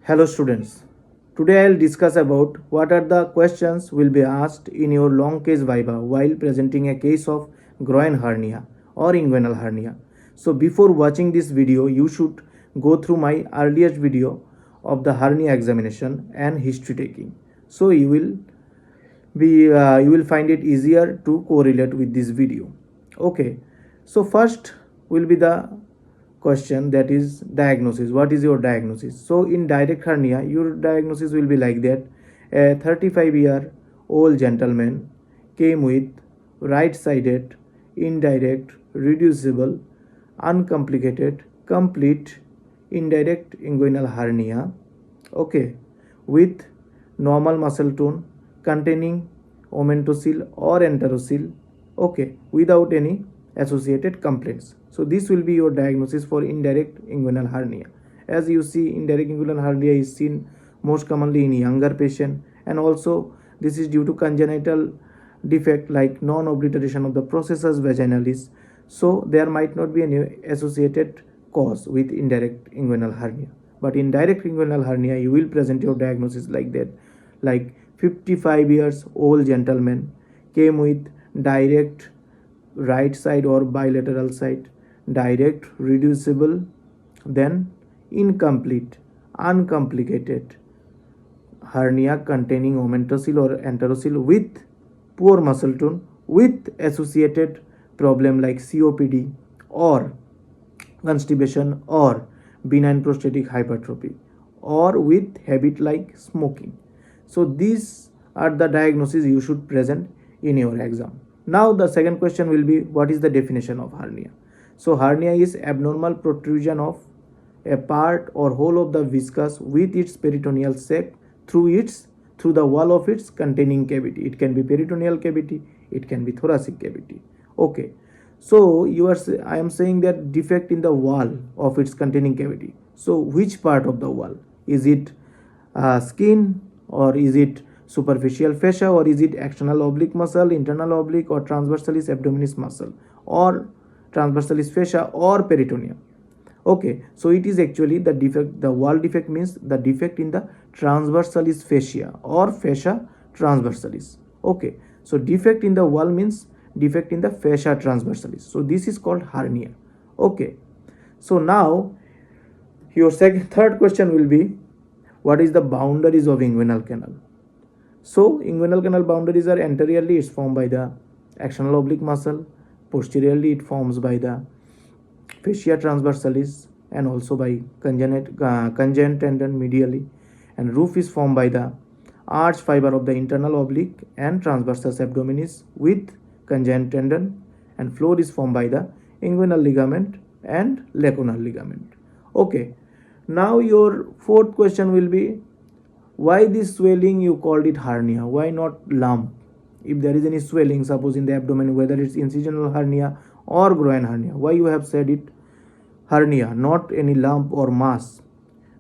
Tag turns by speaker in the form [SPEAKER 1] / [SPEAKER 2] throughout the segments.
[SPEAKER 1] Hello students. Today I'll discuss about what are the questions will be asked in your long case viva while presenting a case of groin hernia or inguinal hernia. So before watching this video, you should go through my earliest video of the hernia examination and history taking. So you will find it easier to correlate with this video. Okay. So first will be the question, that is diagnosis. What is your diagnosis? So in direct hernia, your diagnosis will be like that: a 35-year-old gentleman came with right-sided, indirect, reducible, uncomplicated, complete indirect inguinal hernia, okay, with normal muscle tone containing omentocele or enterocele, okay, without any associated complaints. So this will be your diagnosis for indirect inguinal hernia. As you see, indirect inguinal hernia is seen most commonly in younger patient, and also this is due to congenital defect like non-obliteration of the processus vaginalis. So there might not be any associated cause with indirect inguinal hernia. But in direct inguinal hernia, you will present your diagnosis like that, like 55 years old gentleman came with direct right side or bilateral side, direct, reducible, then incomplete, uncomplicated hernia containing omentocele or enterocele with poor muscle tone, with associated problem like COPD or constipation or benign prostatic hypertrophy, or with habit like smoking. So these are the diagnoses you should present in your exam. Now the second question will be, what is the definition of hernia? So hernia is abnormal protrusion of a part or whole of the viscus with its peritoneal sac through the wall of its containing cavity. It can be peritoneal cavity, it can be thoracic cavity. Okay. So I am saying that defect in the wall of its containing cavity. So which part of the wall? Is it skin, or is it superficial fascia, or is it external oblique muscle, internal oblique, or transversalis abdominis muscle, or transversalis fascia, or peritoneum? Okay, so it is actually the defect. The wall defect means the defect in the transversalis fascia or fascia transversalis. Okay, so defect in the wall means defect in the fascia transversalis. So this is called hernia. Okay, so now your third question will be, what is the boundaries of inguinal canal? So inguinal canal boundaries are: anteriorly it's formed by the external oblique muscle, posteriorly it forms by the fascia transversalis and also by congenit tendon medially, and roof is formed by the arch fiber of the internal oblique and transversus abdominis with congenit tendon, and floor is formed by the inguinal ligament and lacunar ligament. Okay, now your fourth question will be, why this swelling you called it hernia? Why not lump? If there is any swelling, suppose in the abdomen, whether it's incisional hernia or groin hernia, why you have said it hernia, not any lump or mass?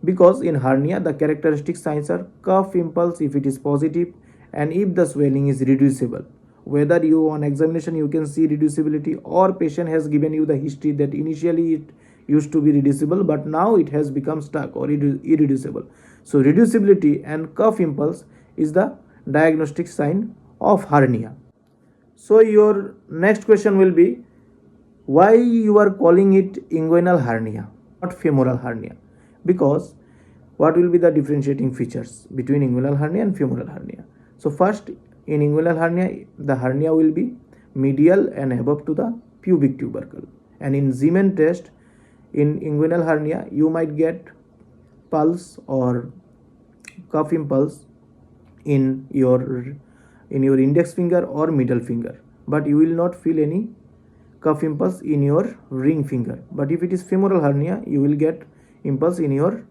[SPEAKER 1] Because in hernia the characteristic signs are cuff impulse if it is positive, and if the swelling is reducible. Whether you on examination you can see reducibility, or patient has given you the history that initially it used to be reducible but now it has become stuck or irreducible. So reducibility and cuff impulse is the diagnostic sign of hernia. So your next question will be, why you are calling it inguinal hernia, not femoral hernia? Because what will be the differentiating features between inguinal hernia and femoral hernia? So first, in inguinal hernia, the hernia will be medial and above to the pubic tubercle, and in Zeeman test in inguinal hernia you might get pulse or cuff impulse in your index finger or middle finger, but you will not feel any cuff impulse in your ring finger. But if it is femoral hernia, you will get impulse in your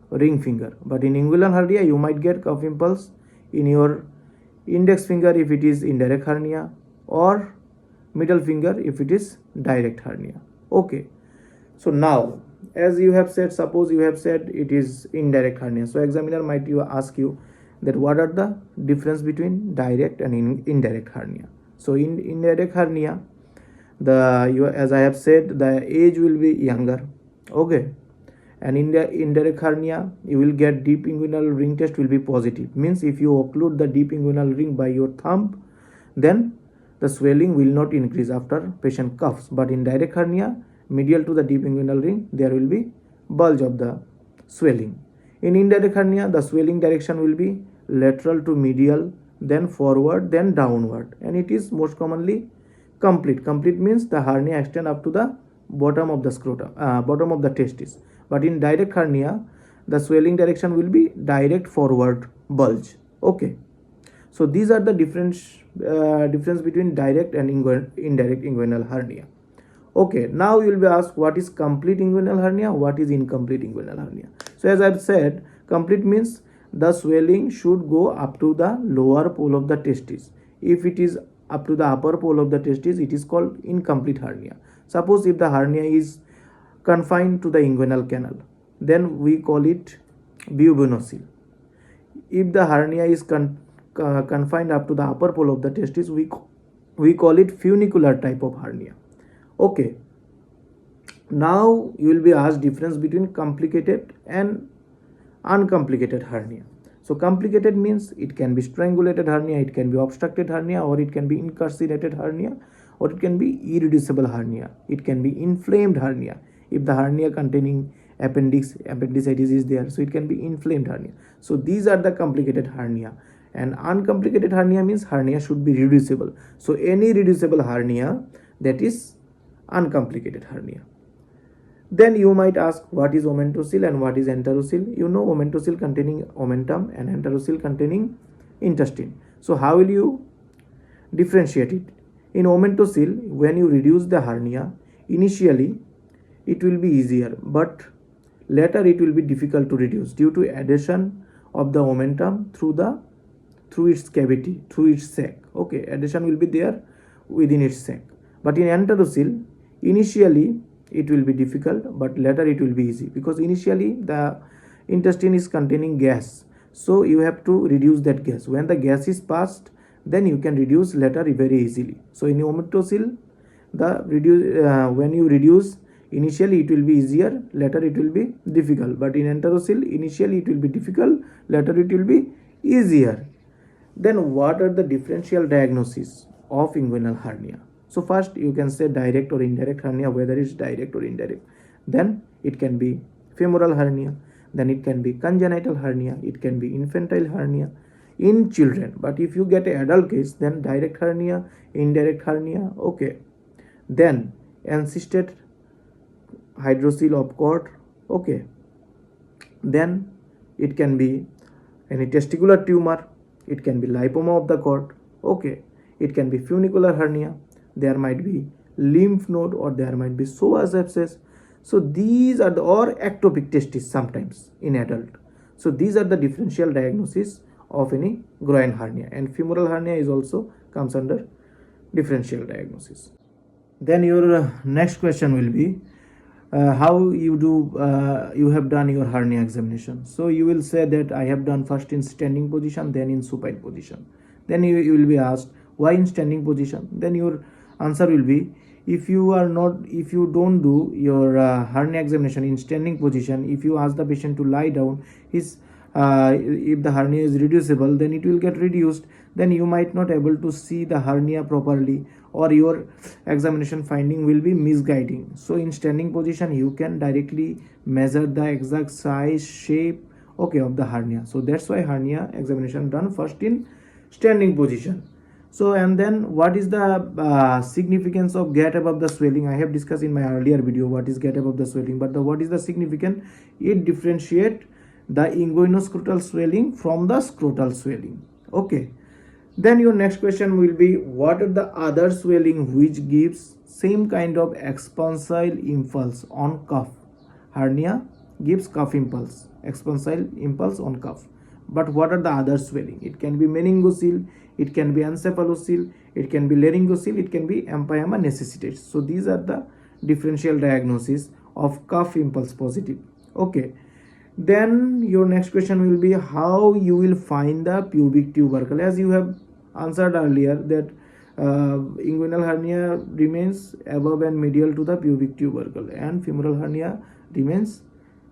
[SPEAKER 1] ring finger. But in inguinal hernia you might get cuff impulse in your index finger if it is indirect hernia, or middle finger if it is direct hernia. Okay, so now as you have said, suppose you have said it is indirect hernia, so examiner might ask you that what are the difference between direct and indirect hernia. So in indirect hernia, as I have said, the age will be younger, okay, And in the indirect hernia, you will get deep inguinal ring test will be positive. Means if you occlude the deep inguinal ring by your thumb, then the swelling will not increase after patient coughs. But in direct hernia, medial to the deep inguinal ring, there will be bulge of the swelling. In indirect hernia, the swelling direction will be lateral to medial, then forward, then downward, and it is most commonly complete. Complete means the hernia extend up to the bottom of the scrotum, bottom of the testis. But in direct hernia, the swelling direction will be direct forward bulge. Okay, so these are the difference between direct and indirect inguinal hernia. Okay, now you will be asked what is complete inguinal hernia, what is incomplete inguinal hernia. So as I've said, complete means the swelling should go up to the lower pole of the testis. If it is up to the upper pole of the testis, it is called incomplete hernia. Suppose if the hernia is confined to the inguinal canal, then we call it bubonosil. If the hernia is confined up to the upper pole of the testis, we call it funicular type of hernia. Okay, now you will be asked difference between complicated and uncomplicated hernia. So complicated means it can be strangulated hernia, it can be obstructed hernia, or it can be incarcerated hernia, or it can be irreducible hernia, it can be inflamed hernia. If the hernia containing appendicitis is there, so it can be inflamed hernia. So these are the complicated hernia. And uncomplicated hernia means hernia should be reducible. So any reducible hernia, that is uncomplicated hernia. Then you might ask what is omentosil and what is enterosil. You know omentosil containing omentum and enterosil containing intestine. So how will you differentiate it? In omentosil, when you reduce the hernia, initially it will be easier, but later it will be difficult to reduce due to adhesion of the omentum through its cavity, through its sac. Okay, adhesion will be there within its sac. But in enterosil, initially it will be difficult, but later it will be easy, because initially the intestine is containing gas, so you have to reduce that gas. When the gas is passed, then you can reduce later very easily. So in omentosil, when you reduce, initially it will be easier, later it will be difficult. But in enterosil, initially it will be difficult, later it will be easier. Then what are the differential diagnoses of inguinal hernia? So first you can say direct or indirect hernia, whether it's direct or indirect. Then it can be femoral hernia, then it can be congenital hernia, it can be infantile hernia in children. But if you get an adult case, then direct hernia, indirect hernia. Okay, then encysted hydrocele of cord. Okay, then it can be any testicular tumor, it can be lipoma of the cord. Okay, it can be funicular hernia, there might be lymph node, or there might be psoas abscess. So these are or ectopic testis sometimes in adult. So these are the differential diagnosis of any groin hernia, and femoral hernia is also comes under differential diagnosis. Then your next question will be how you have done your hernia examination. So you will say that I have done first in standing position, then in supine position. Then you will be asked why in standing position. Then your answer will be, if you don't do your hernia examination in standing position, if you ask the patient to lie down, if the hernia is reducible, then it will get reduced, then you might not able to see the hernia properly, or your examination finding will be misguiding. So in standing position, you can directly measure the exact size, shape, okay, of the hernia. So that's why hernia examination done first in standing position. So and then what is the significance of gait above the swelling? I have discussed in my earlier video what is gait above the swelling, but what is the significance? It differentiate the inguinoscrotal swelling from the scrotal swelling. Okay, then your next question will be, what are the other swelling which gives same kind of expansile impulse on cuff? Hernia gives cuff impulse, expansile impulse on cuff. But what are the other swelling? It can be meningocele, it can be encephalocele, it can be laryngocele, it can be empyema necessitates. So these are the differential diagnosis of cuff impulse positive. Okay, then your next question will be how you will find the pubic tubercle. As you have answered earlier that inguinal hernia remains above and medial to the pubic tubercle, and femoral hernia remains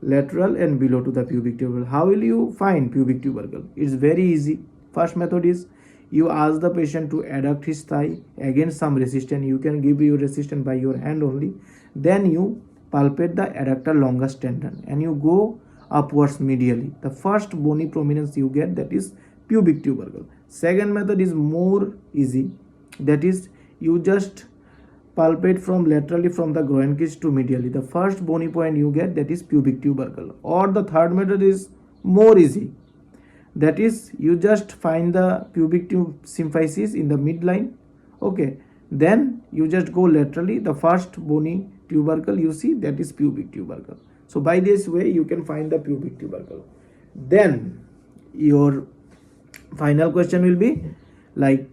[SPEAKER 1] lateral and below to the pubic tubercle. How will you find pubic tubercle? It's very easy. First method is you ask the patient to adduct his thigh against some resistance. You can give your resistance by your hand only. Then you palpate the adductor longus tendon and you go upwards medially. The first bony prominence you get, that is pubic tubercle. Second method is more easy, that is you just palpate from laterally from the groin cage to medially. The first bony point you get, that is pubic tubercle. Or the third method is more easy, that is you just find the pubic symphysis in the midline. Okay, then you just go laterally, the first bony tubercle you see, that is pubic tubercle. So by this way you can find the pubic tubercle. Then your final question will be like,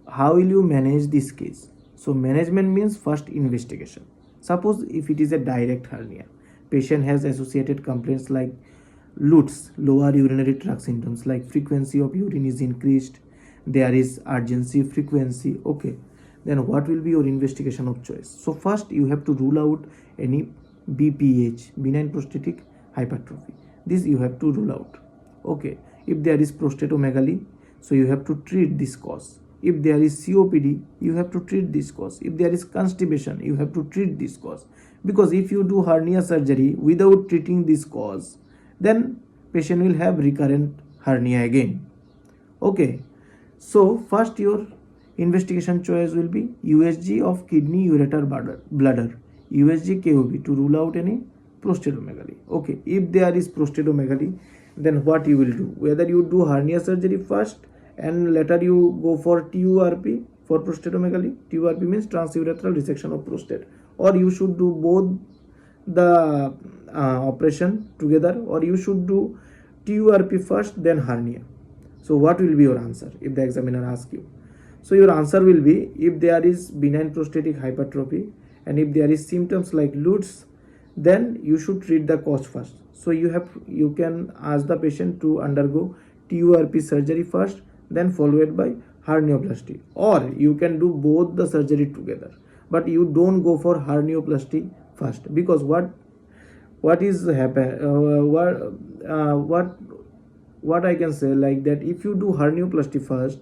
[SPEAKER 1] how will you manage this case? So management means first investigation. Suppose if it is a direct hernia, patient has associated complaints like LUTS, lower urinary tract symptoms, like frequency of urine is increased, there is urgency, frequency. Okay, then what will be your investigation of choice? So first you have to rule out any BPH, benign prostatic hypertrophy. This you have to rule out. Okay, if there is prostatomegaly, so you have to treat this cause. If there is COPD, you have to treat this cause. If there is constipation, you have to treat this cause. Because if you do hernia surgery without treating this cause, then patient will have recurrent hernia again. Okay, so first your investigation choice will be USG of kidney ureter bladder, USG KOB, to rule out any prostatomegaly. Okay, if there is prostatomegaly, then what you will do? Whether you do hernia surgery first and later you go for TURP for prostatomegaly. TURP means transurethral resection of prostate, or you should do both the operation together, or you should do TURP first then hernia. So what will be your answer if the examiner asks you? So your answer will be, if there is benign prostatic hypertrophy and if there is symptoms like LUTS, then you should treat the cause first. So you can ask the patient to undergo TURP surgery first, then followed by hernioplasty, or you can do both the surgery together, but you don't go for hernioplasty first. Because what is happen what I can say, like that, if you do hernioplasty first,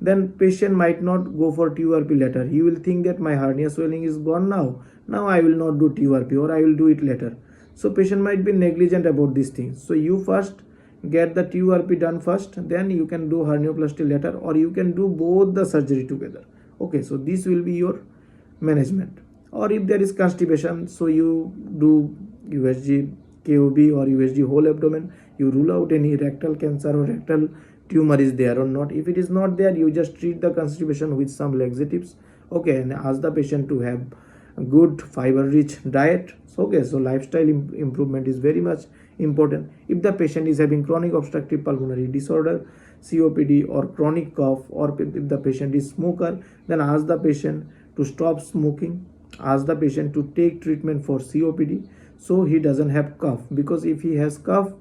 [SPEAKER 1] then patient might not go for TURP later. He will think that my hernia swelling is gone now I will not do TURP, or I will do it later. So patient might be negligent about these things. So you first get the TURP done first, then you can do hernioplasty later, or you can do both the surgery together. Okay, so this will be your management. Or if there is constipation, so you do USG KOB or USG whole abdomen. You rule out any rectal cancer or rectal tumor is there or not. If it is not there, you just treat the constipation with some laxatives. Okay, and ask the patient to have a good fiber rich diet. So okay, so lifestyle improvement is very much important. If the patient is having chronic obstructive pulmonary disorder, COPD, or chronic cough, or if the patient is smoker, then ask the patient to stop smoking. Ask the patient to take treatment for COPD so he doesn't have cough, because if he has cough,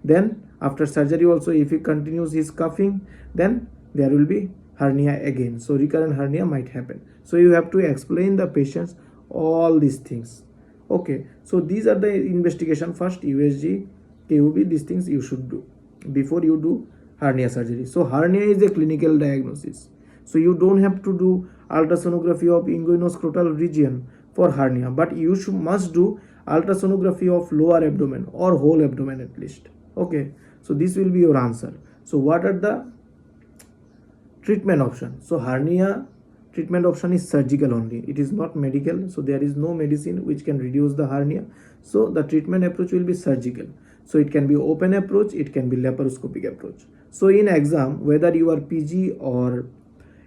[SPEAKER 1] then after surgery also if he continues his coughing, then there will be hernia again. So recurrent hernia might happen. So you have to explain the patients all these things. Okay, so these are the investigation. First USG KOB, these things you should do before you do hernia surgery. So hernia is a clinical diagnosis, so you don't have to do ultrasonography of inguinoscrotal region for hernia, but you must do ultrasonography of lower abdomen or whole abdomen at least. Okay, so this will be your answer. So what are the treatment options? So hernia treatment option is surgical only, it is not medical. So there is no medicine which can reduce the hernia. So the treatment approach will be surgical. So it can be open approach, it can be laparoscopic approach. So in exam, whether you are PG or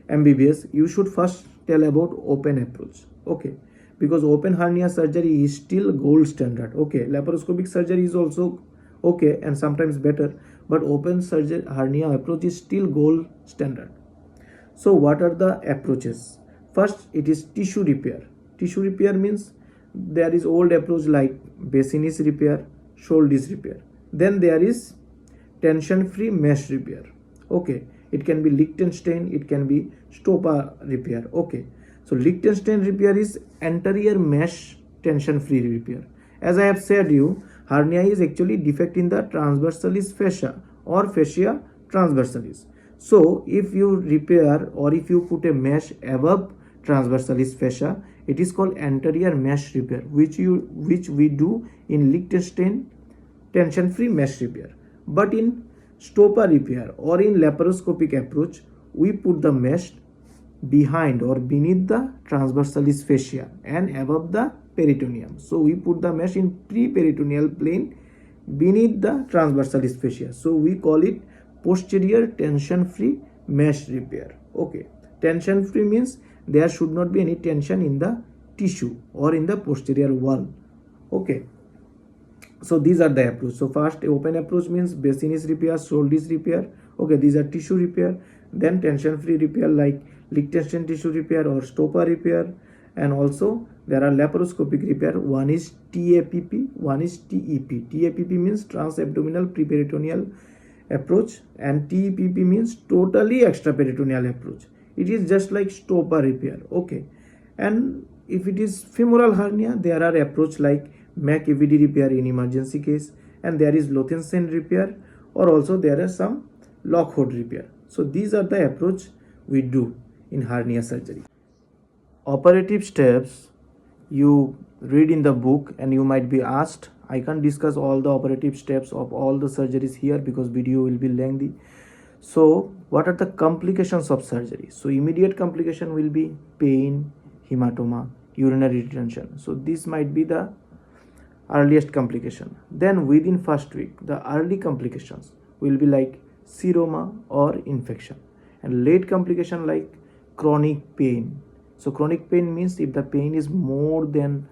[SPEAKER 1] MBBS, you should first tell about open approach. Okay, because open hernia surgery is still gold standard. Okay, laparoscopic surgery is also okay and sometimes better, but open surgery hernia approach is still gold standard. So what are the approaches? First, it is tissue repair. Tissue repair means there is old approach like Bassinis repair, Scholdi's repair. Then there is tension-free mesh repair. Okay, it can be Lichtenstein, it can be Stopa repair. Okay, so Lichtenstein repair is anterior mesh tension-free repair. As I have said you, Hernia is actually defect in the transversalis fascia or fascia transversalis. So if you repair or if you put a mesh above transversalis fascia, it is called anterior mesh repair, which we do in Liechtenstein tension-free mesh repair. But in stopper repair or in laparoscopic approach, we put the mesh behind or beneath the transversalis fascia and above the peritoneum. So we put the mesh in pre-peritoneal plane beneath the transversalis fascia. So we call it posterior tension-free mesh repair. Okay, tension-free means there should not be any tension in the tissue or in the posterior wall. Okay, so these are the approach. So first open approach means bassinis repair, Soltis repair. Okay, these are tissue repair. Then tension-free repair like Liechtenstein tissue repair or stopper repair, and also there are laparoscopic repair. One is TAPP, one is TEP. TAPP means transabdominal preperitoneal approach, and TEPP means totally extraperitoneal approach. It is just like stopper repair. Okay, and if it is femoral hernia, there are approach like MAC-EVD repair in emergency case, and there is Lothensen repair, or also there are some Lockwood repair. So these are the approach we do in hernia surgery. Operative steps you read in the book, and you might be asked, I can't discuss all the operative steps of all the surgeries here because video will be lengthy. So what are the complications of surgery? So immediate complication will be pain, hematoma, urinary retention. So this might be the earliest complication. Then within first week, the early complications will be like seroma or infection, and late complication like chronic pain. So chronic pain means if the pain is more than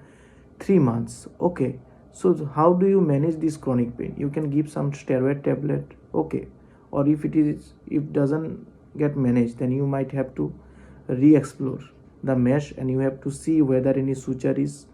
[SPEAKER 1] 3 months. Okay, so how do you manage this chronic pain? You can give some steroid tablet. Okay, or if it doesn't get managed, then you might have to re-explore the mesh, and you have to see whether any suture is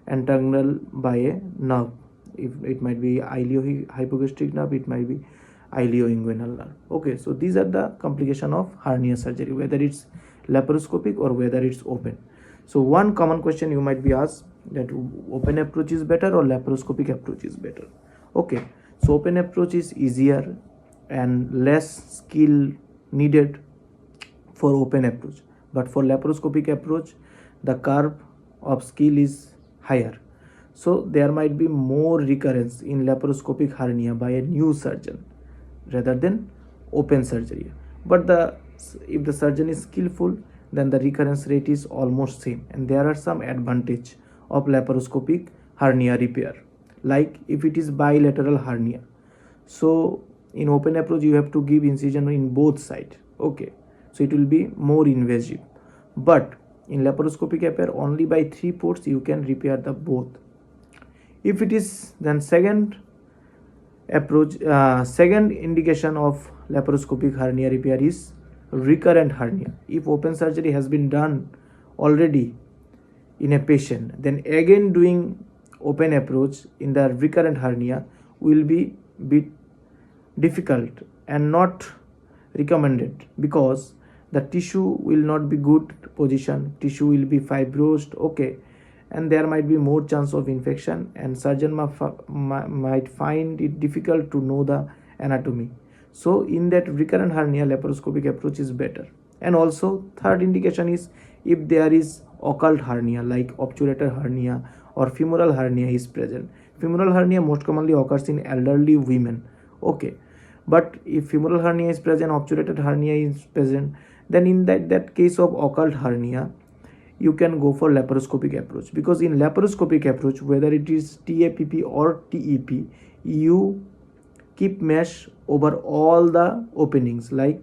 [SPEAKER 1] entangled by a nerve. If it might be iliohypogastric nerve, it might be ilioinguinal nerve. Okay, so these are the complication of hernia surgery, whether it's laparoscopic or whether it's open. So one common question you might be asked, that open approach is better or laparoscopic approach is better. Okay, so open approach is easier and less skill needed for open approach, but for laparoscopic approach the curve of skill is higher. So there might be more recurrence in laparoscopic hernia by a new surgeon rather than open surgery. But if the surgeon is skillful, then the recurrence rate is almost same, and there are some advantage of laparoscopic hernia repair, like if it is bilateral hernia. So in open approach you have to give incision in both sides. Okay, so it will be more invasive, but in laparoscopic repair only by 3 ports you can repair the both. If it is, then second indication of laparoscopic hernia repair is recurrent hernia. If open surgery has been done already in a patient, then again doing open approach in the recurrent hernia will be bit difficult and not recommended, because the tissue will not be good position, tissue will be fibrosed. Okay, and there might be more chance of infection, and surgeon might find it difficult to know the anatomy. So in that recurrent hernia, laparoscopic approach is better. And also third indication is if there is occult hernia like obturator hernia or femoral hernia is present. Femoral hernia most commonly occurs in elderly women. Okay, but if femoral hernia is present, obturator hernia is present, then in that case of occult hernia you can go for laparoscopic approach, because in laparoscopic approach, whether it is TAPP or TEP, you keep mesh over all the openings like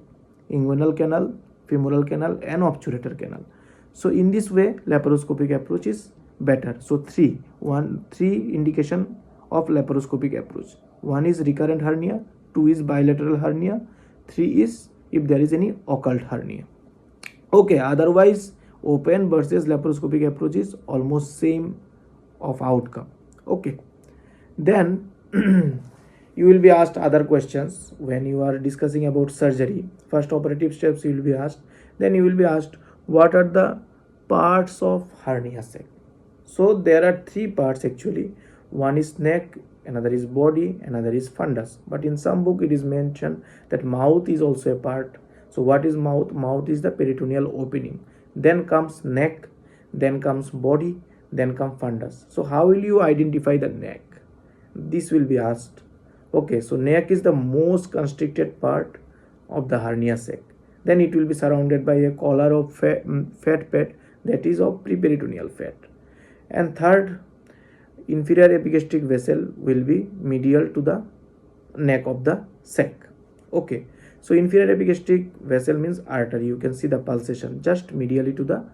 [SPEAKER 1] inguinal canal, femoral canal and obturator canal. So in this way laparoscopic approach is better. So three indication of laparoscopic approach. One is recurrent hernia, 2 is bilateral hernia, 3 is if there is any occult hernia. Okay, otherwise open versus laparoscopic approach is almost same of outcome. Okay, then you will be asked other questions when you are discussing about surgery. First operative steps you will be asked, then you will be asked what are the parts of hernia sac. So there are 3 parts actually. One is neck, another is body, another is fundus. But in some book it is mentioned that mouth is also a part. So what is mouth? Mouth is the peritoneal opening. Then comes neck, then comes body, then comes fundus. So how will you identify the neck? This will be asked. Okay, so neck is the most constricted part of the hernia sac. Then it will be surrounded by a collar of fat pad, that is of preperitoneal fat. And third, inferior epigastric vessel will be medial to the neck of the sac. Okay, so inferior epigastric vessel means artery. You can see the pulsation just medially to the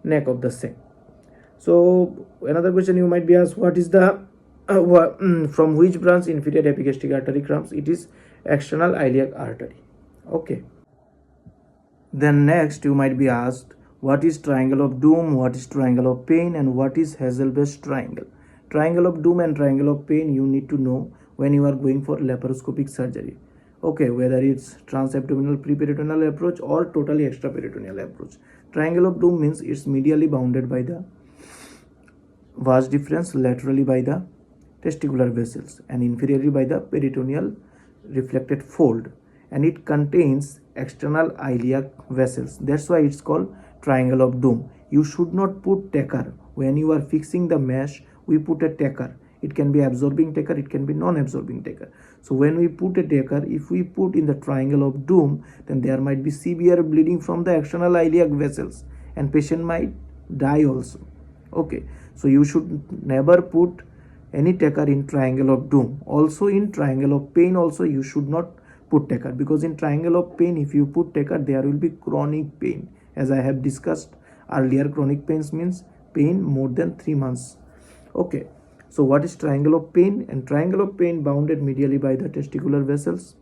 [SPEAKER 1] neck of the sac. So another question you might be asked, what is the from which branch inferior epigastric artery comes? It is external iliac artery. Okay, then next you might be asked, what is triangle of doom, what is triangle of pain, and what is Hazelbeck's triangle? Triangle of doom and triangle of pain you need to know when you are going for laparoscopic surgery. Okay, whether it's transabdominal preperitoneal approach or totally extraperitoneal approach. Triangle of doom means it's medially bounded by the vas deferens, laterally by the testicular vessels, and inferiorly by the peritoneal reflected fold, and it contains external iliac vessels. That's why it's called triangle of doom. You should not put taker. When you are fixing the mesh, we put a taker. It can be absorbing taker, it can be non-absorbing taker. So when we put a taker, if we put in the triangle of doom, then there might be severe bleeding from the external iliac vessels, and patient might die also. Okay, so you should never put any taker in triangle of doom. Also in triangle of pain also you should not put taker, because in triangle of pain if you put taker there will be chronic pain. As I have discussed earlier, chronic pains means pain more than 3 months. Okay, so what is triangle of pain? And triangle of pain bounded medially by the testicular vessels,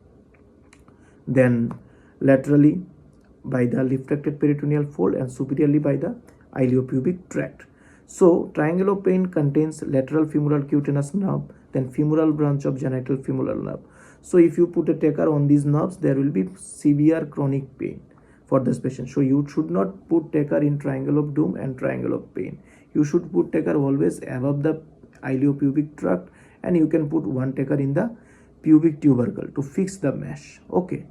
[SPEAKER 1] then laterally by the refracted peritoneal fold, and superiorly by the iliopubic tract. So triangle of pain contains lateral femoral cutaneous nerve, then femoral branch of genital femoral nerve. So if you put a taker on these nerves, there will be severe chronic pain for this patient. So you should not put taker in triangle of doom and triangle of pain. You should put taker always above the iliopubic tract, and you can put one taker in the pubic tubercle to fix the mesh. Okay,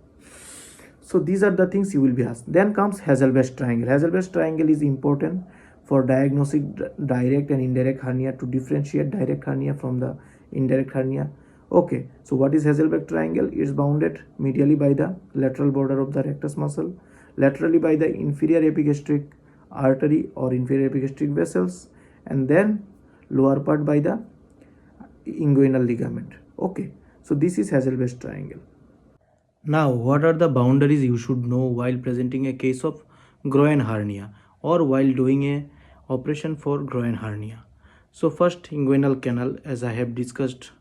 [SPEAKER 1] so these are the things you will be asked. Then comes Hazelbeck's triangle. Hazelbeck's triangle is important for diagnosing direct and indirect hernia, to differentiate direct hernia from the indirect hernia. Okay, so what is Hazelbeck triangle? It is bounded medially by the lateral border of the rectus muscle, laterally by the inferior epigastric artery or inferior epigastric vessels, and then lower part by the inguinal ligament. Okay, so this is Hazelbeck's triangle. Now, what are the boundaries you should know while presenting a case of groin hernia or while doing a operation for groin hernia? So first, inguinal canal, as I have discussed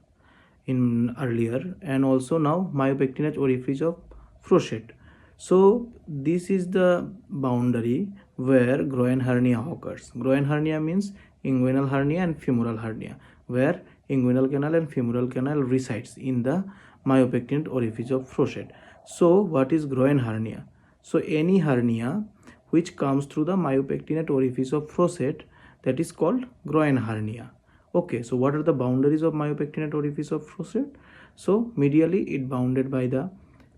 [SPEAKER 1] in earlier, and also now myopectinate orifice of Froset. So this is the boundary where groin hernia occurs. Groin hernia means inguinal hernia and femoral hernia, where inguinal canal and femoral canal resides in the myopectinate orifice of Froset. So what is groin hernia? So any hernia which comes through the myopectinate orifice of Froset, that is called groin hernia. Okay, so what are the boundaries of myopectinate orifice of Froset? So medially it bounded by the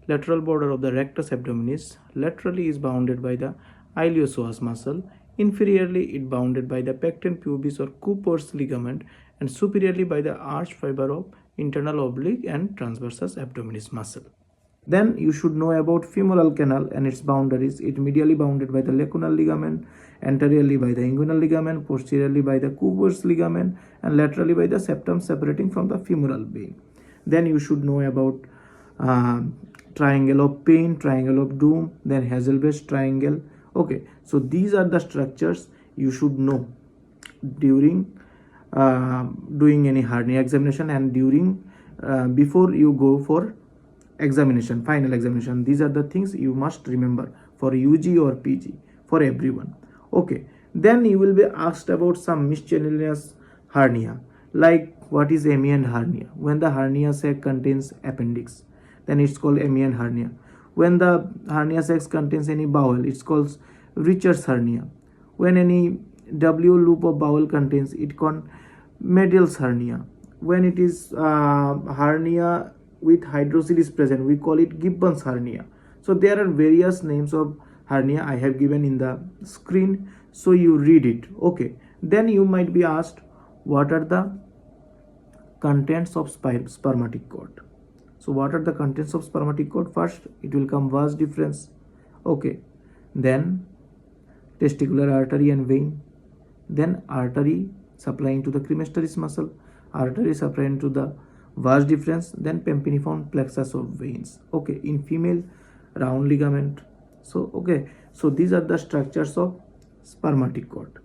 [SPEAKER 1] lateral border of the rectus abdominis, laterally is bounded by the iliopsoas muscle, inferiorly it bounded by the pecten pubis or Cooper's ligament, and superiorly by the arch fiber of internal oblique and transversus abdominis muscle. Then you should know about femoral canal and its boundaries. It medially bounded by the lacunal ligament, anteriorly by the inguinal ligament, posteriorly by the Cooper's ligament, and laterally by the septum separating from the femoral vein. Then you should know about triangle of pain, triangle of doom, then Hazelbeck's triangle. Okay, so these are the structures you should know during doing any hernia examination and during before you go for examination, final examination. These are the things you must remember for UG or PG, for everyone. Okay, then you will be asked about some miscellaneous hernia, like what is amnion hernia? When the hernia sac contains appendix, then it's called amnion hernia. When the hernia sac contains any bowel, it's called Richard's hernia. When any W loop of bowel contains, it called Medial's hernia. when it is hernia with hydrocele is present, we call it Gibbon's hernia. So there are various names of hernia I have given in the screen, so you read it. Okay, then you might be asked, what are the contents of spermatic cord? So what are the contents of spermatic cord? First it will come vas deferens, okay, then testicular artery and vein, then artery supplying to the cremasteris muscle, artery supplying to the vas deferens, then pampiniform plexus of veins. Okay, in female, round ligament. So okay, so these are the structures of spermatic cord.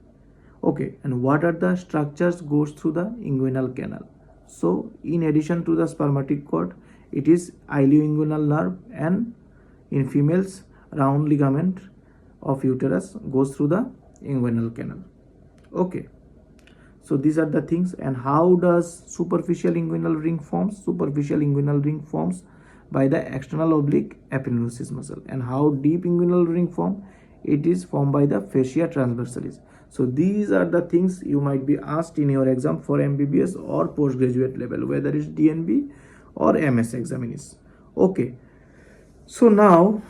[SPEAKER 1] Okay, and what are the structures goes through the inguinal canal? So in addition to the spermatic cord, it is ilioinguinal nerve, and in females, round ligament of uterus goes through the inguinal canal. Okay, so these are the things. And how does superficial inguinal ring forms? Superficial inguinal ring forms by the external oblique aponeurosis muscle. And how deep inguinal ring form? It is formed by the fascia transversalis. So these are the things you might be asked in your exam for MBBS or postgraduate level, whether it's DNB or MS examinees. Okay, so now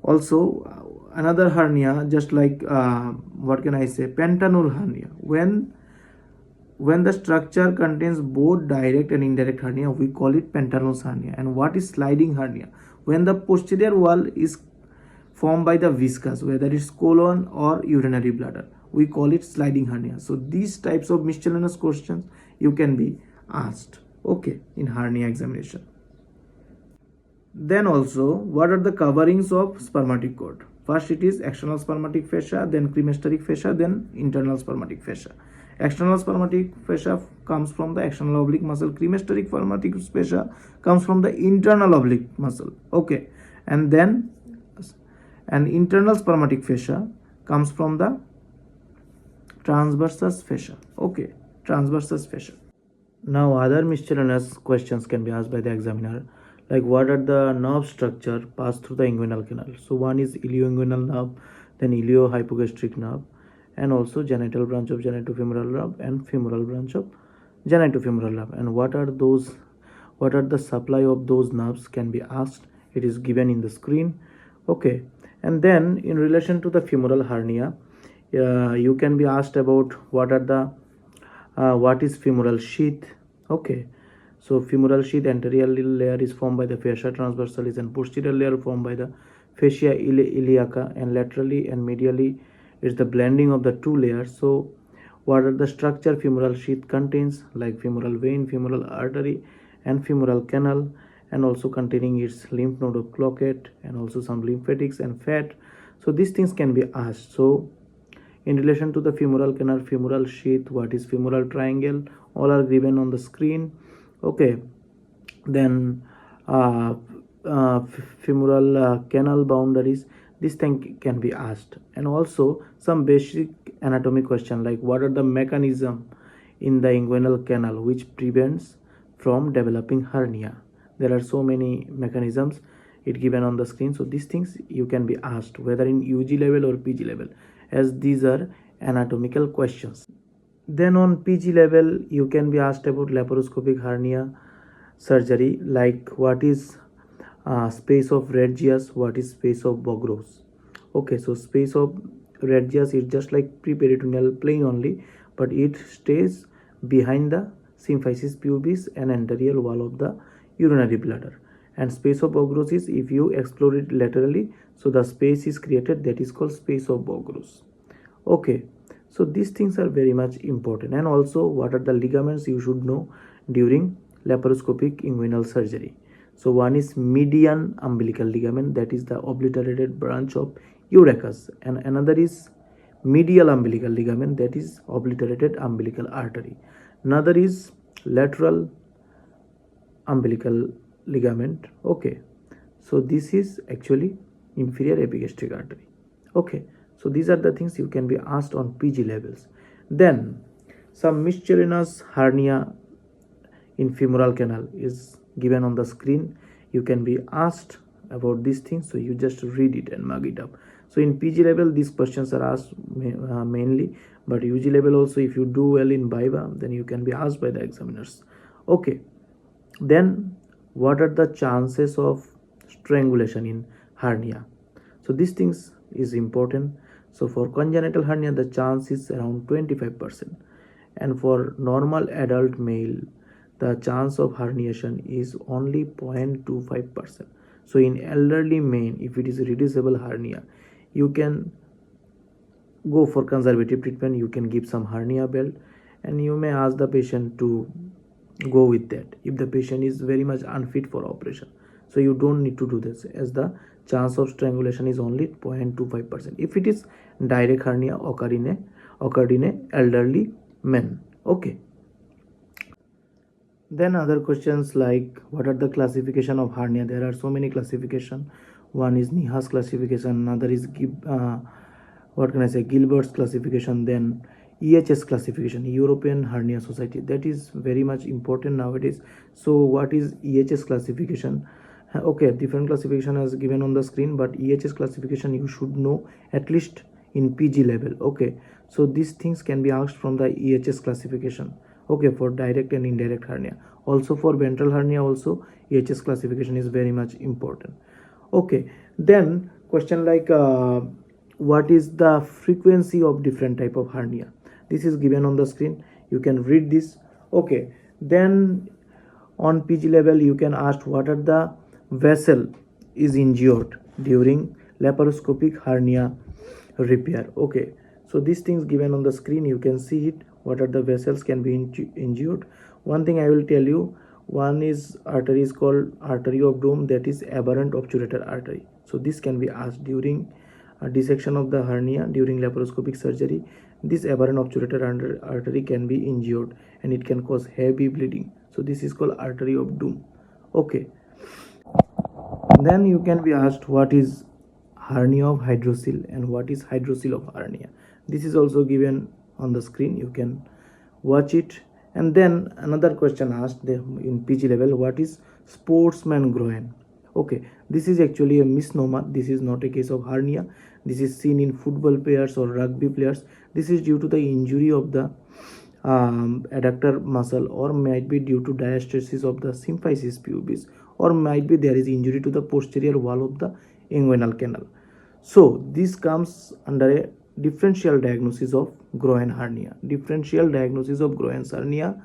[SPEAKER 1] also another hernia, just like what can I say, pentanul hernia. When the structure contains both direct and indirect hernia, we call it pentanus hernia. And what is sliding hernia? When the posterior wall is formed by the viscous, whether it's colon or urinary bladder, we call it sliding hernia. So these types of miscellaneous questions you can be asked, okay, in hernia examination. Then also, what are the coverings of spermatic cord? First it is external spermatic fascia, then cremasteric fascia, then internal spermatic fascia. External spermatic fascia comes from the external oblique muscle. Cremasteric spermatic fascia comes from the internal oblique muscle. Okay, and then an internal spermatic fascia comes from the transversus fascia. Okay, transversus fascia. Now other miscellaneous questions can be asked by the examiner, like what are the nerve structure passed through the inguinal canal? So one is ilioinguinal nerve, then iliohypogastric nerve, and also genital branch of genitofemoral nerve and femoral branch of genitofemoral nerve. And what are the supply of those nerves can be asked. It is given in the screen. Okay, and then in relation to the femoral hernia, you can be asked about what is femoral sheath. Okay, so femoral sheath, anterior layer is formed by the fascia transversalis, and posterior layer formed by the fascia iliaca, and laterally and medially is the blending of the two layers. So what are the structure femoral sheath contains? Like femoral vein, femoral artery, and femoral canal, and also containing its lymph node of cloquet, and also some lymphatics and fat. So these things can be asked. So in relation to the femoral canal, femoral sheath, what is femoral triangle, all are given on the screen. Okay, then femoral canal boundaries, this thing can be asked. And also some basic anatomy question, like what are the mechanism in the inguinal canal which prevents from developing hernia? There are so many mechanisms it given on the screen. So these things you can be asked whether in UG level or PG level, as these are anatomical questions. Then on PG level you can be asked about laparoscopic hernia surgery, like what is space of Regius, what is space of Bogros. Okay, so space of Regius is just like preperitoneal plane only, but it stays behind the symphysis pubis and anterior wall of the urinary bladder. And space of Bogros is if you explore it laterally, so the space is created, that is called space of Bogros. Okay, so these things are very much important. And also what are the ligaments you should know during laparoscopic inguinal surgery? So one is median umbilical ligament, that is the obliterated branch of urachus, and another is medial umbilical ligament, that is obliterated umbilical artery. Another is lateral umbilical ligament. Okay, so this is actually inferior epigastric artery. Okay, so these are the things you can be asked on PG levels. Then some miscellaneous hernia in femoral canal is given on the screen. You can be asked about these things, so you just read it and mug it up. So in PG level these questions are asked mainly, but UG level also, if you do well in Viva, then you can be asked by the examiners. Okay, then what are the chances of strangulation in hernia? So these things is important. So for congenital hernia the chance is around 25%, and for normal adult male the chance of herniation is only 0.25%. So in elderly men, if it is reducible hernia, you can go for conservative treatment. You can give some hernia belt, and you may ask the patient to go with that if the patient is very much unfit for operation. So you don't need to do this, as the chance of strangulation is only 0.25% if it is direct hernia occurred in a elderly men. Okay, then other questions like what are the classification of hernia? There are so many classification. One is Nihas classification, another is what can I say, Gilbert's classification, then EHS classification, European Hernia Society. That is very much important nowadays. So what is EHS classification? Okay, different classification is given on the screen, but EHS classification you should know at least in PG level. Okay, so these things can be asked from the EHS classification. Okay, for direct and indirect hernia, also for ventral hernia also EHS classification is very much important. Okay, then question like what is the frequency of different type of hernia? This is given on the screen, you can read this. Okay, then on PG level you can ask what are the vessel is injured during laparoscopic hernia repair. Okay, so these things given on the screen, you can see it, what are the vessels can be injured. One thing I will tell you, one is artery is called artery of Dohm, that is aberrant obturator artery. So this can be asked during a dissection of the hernia during laparoscopic surgery. This aberrant obturator artery can be injured and it can cause heavy bleeding. So this is called artery of Dohm. Okay, then you can be asked what is hernia of hydrocele and what is hydrocele of hernia. This is also given on the screen, you can watch it. And then another question asked in PG level, what is sportsman groin? Okay, this is actually a misnomer. This is not a case of hernia. This is seen in football players or rugby players. This is due to the injury of the adductor muscle, or might be due to diastasis of the symphysis pubis, or might be there is injury to the posterior wall of the inguinal canal. So this comes under a differential diagnosis of groin hernia. Differential diagnosis of groin hernia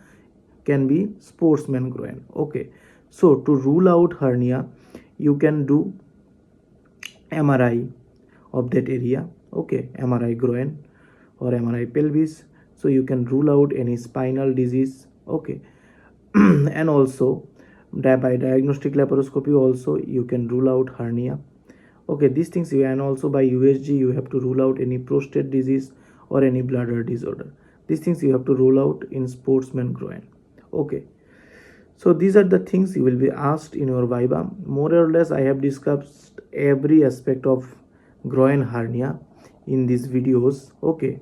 [SPEAKER 1] can be sportsman groin. Okay, so to rule out hernia you can do MRI of that area. Okay, MRI groin or MRI pelvis, so you can rule out any spinal disease. Okay, and also by diagnostic laparoscopy also you can rule out hernia. Okay, these things, and also by USG you have to rule out any prostate disease or any bladder disorder. These things you have to rule out in sportsman groin. Okay, so these are the things you will be asked in your viva. More or less I have discussed every aspect of groin hernia in these videos. Okay,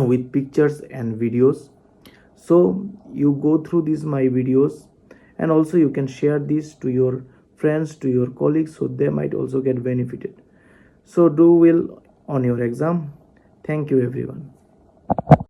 [SPEAKER 1] with pictures and videos. So you go through these my videos, and also you can share this to your friends, to your colleagues, so they might also get benefited. So do well on your exam. Thank you everyone.